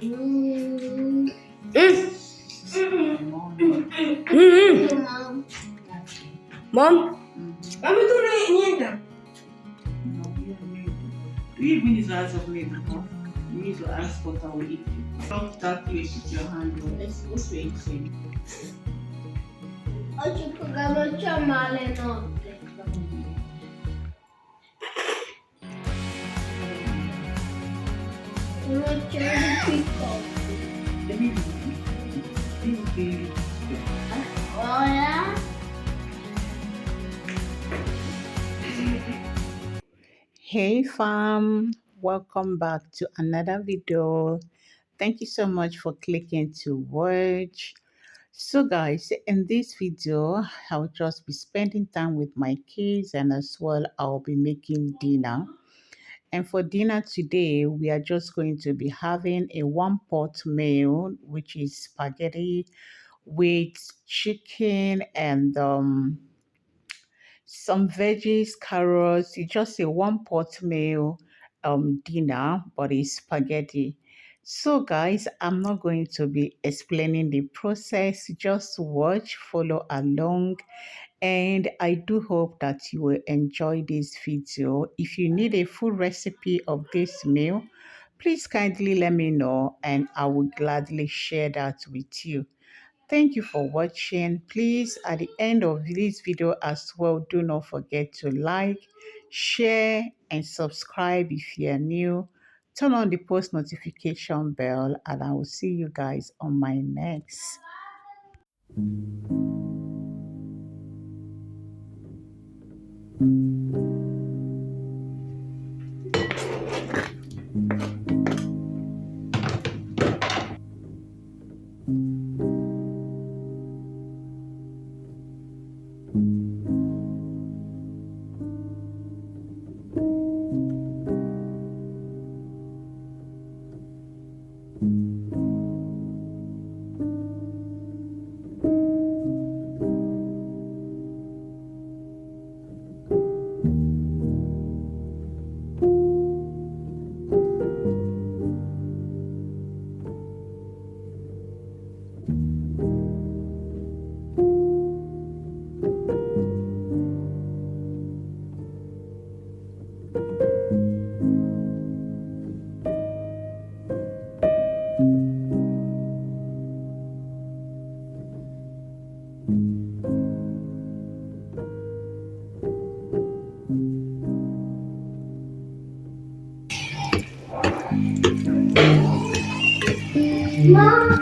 Mm. Mom, kami tu ni kan? No, you don't need to. You even use eyes of me before. You need to ask what I will eat. Don't start to eat with your hand. Let's go to eating. Oggi il programma c'è male notte. Non c'è il piccolo. Ora? Hey fam, welcome back to another video. Thank you so much for clicking to watch. So guys, in this video, I'll just be spending time with my kids and as well I'll be making dinner. And for dinner today, we are just going to be having a one pot meal, which is spaghetti with chicken and some veggies, carrots. It's just a one pot meal dinner, but it's spaghetti. So guys, I'm not going to be explaining the process. Just watch, follow along, and I do hope that you will enjoy this video. If you need a full recipe of this meal, please kindly let me know and I will gladly share that with you. Thank you for watching. Please, at the end of this video as well, do not forget to like, share, and subscribe if you are new. Turn on the post notification bell, and I will see you guys on my next. Mom.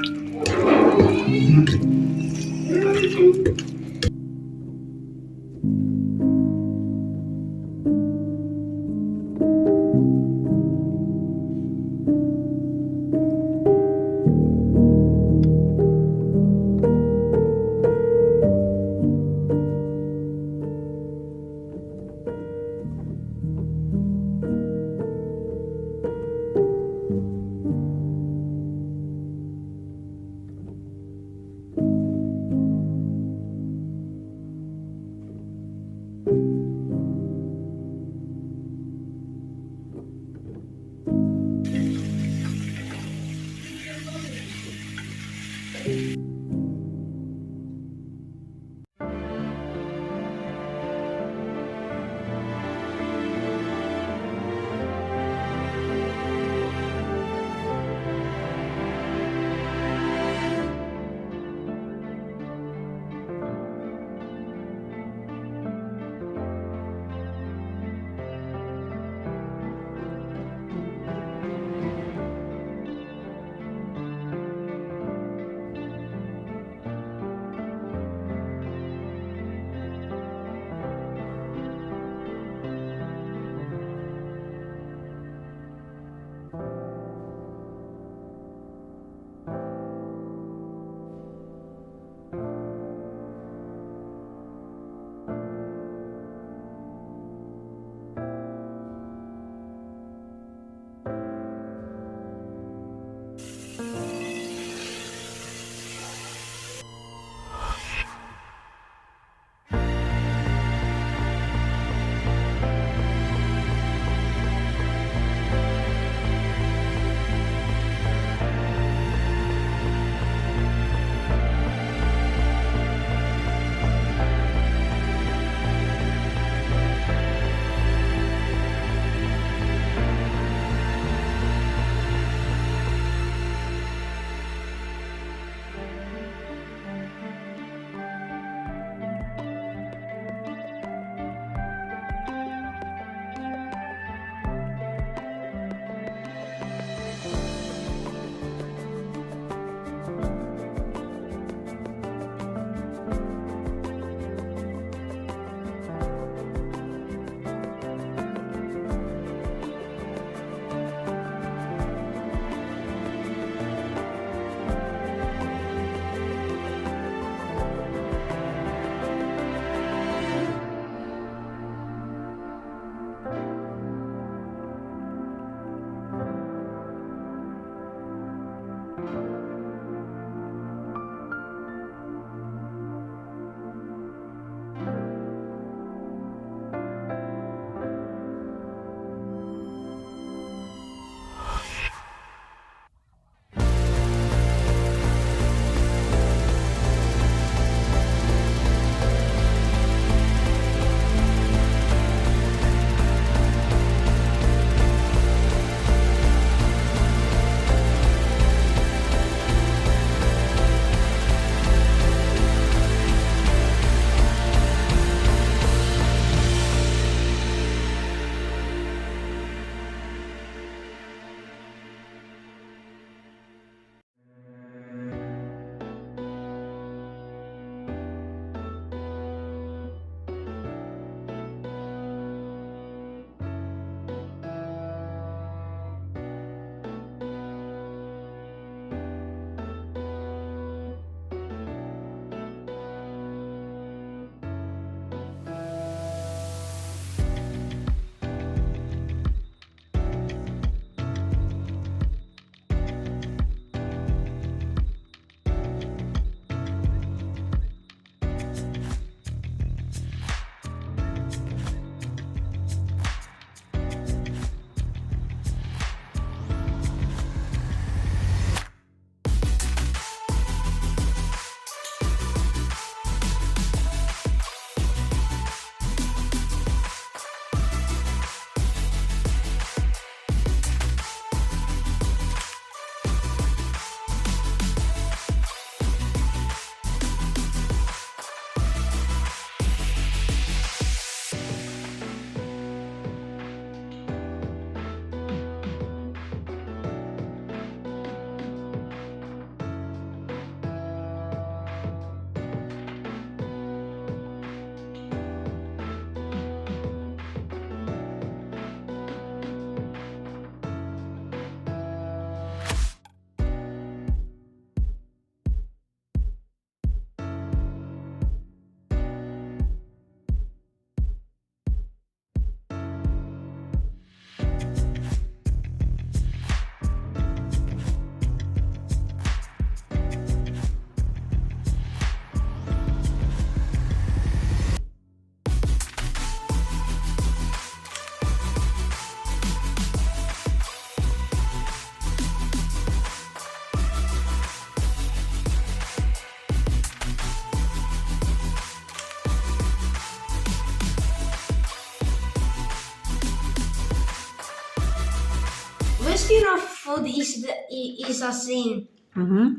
wasting of food is a sin. Mm-hmm.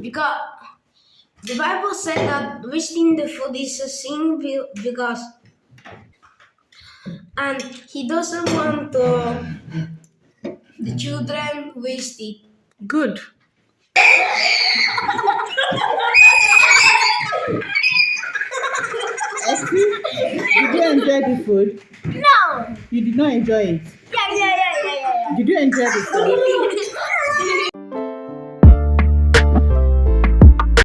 Because the Bible said that wasting the food is a sin because and he doesn't want the children waste it. Good. Esther, did you enjoy the food? No. You did not enjoy it. Yeah. Did you enjoy the food?